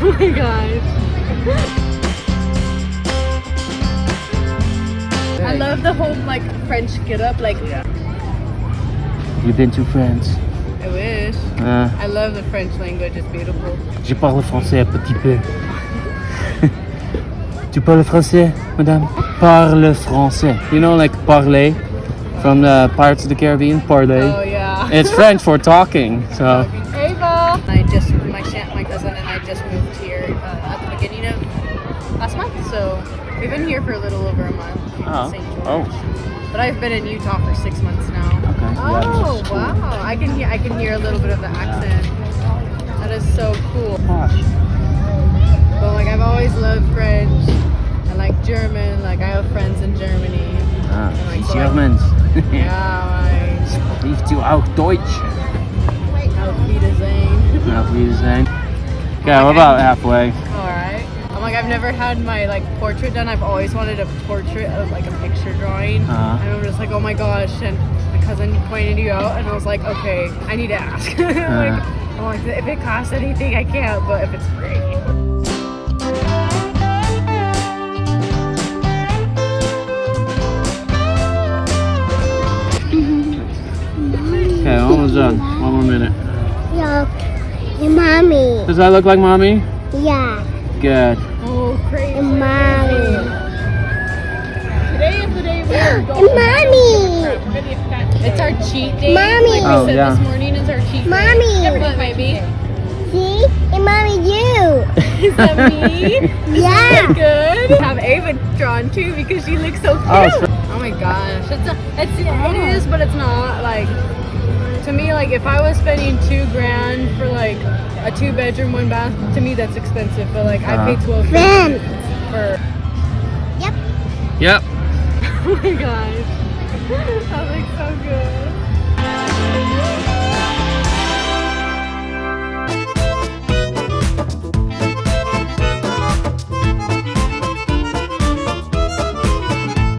Oh my gosh. I love the whole like French get up, like You've been to France? I wish. I love the French language, it's beautiful. Je parle français un petit peu. Tu parles français, madame? Parle français. You know, like parler from the Pirates of the Caribbean? Parler. Oh yeah. It's French for talking, so. Ava! My cousin and I just moved here at the beginning of last month, so we've been here for a little over a month. Oh. St. George. Oh. But I've been in Utah for 6 months now. Okay. Oh wow! I can hear a little bit of the accent. That is so cool. Posh. But like I've always loved French and like German. Like I have friends in Germany. And, like, so Germans. yeah, Sprichst du auch Deutsch? Auf Wiedersehen. Auf Wiedersehen. Okay, we're about halfway. Alright. I'm like, I've never had my like portrait done. I've always wanted a portrait of like a picture drawing. And I'm just like, oh my gosh. And my cousin pointed you out and I was like, okay, I need to ask. I'm like, if it costs anything, I can't, but if it's free. Okay, almost done. One more minute. Look, your mommy. Does that look like mommy? Yeah, Good. Oh, crazy. your mommy. Today is the day we're going. Your mommy. It's our cheat day. Mommy. Like we Oh, said yeah. this morning is our cheat Mommy. day. What, baby? See? Your mommy, you. Is that me? Yeah. Good. Have Ava drawn too because she looks so cute. Oh my gosh. It is, but it's not like, to me, like if I was spending $2,000 for like a 2-bedroom, 1 bath, to me that's expensive. But like I paid $12,000 Friend. for. Yep. Yep. Oh my gosh. That looks so good.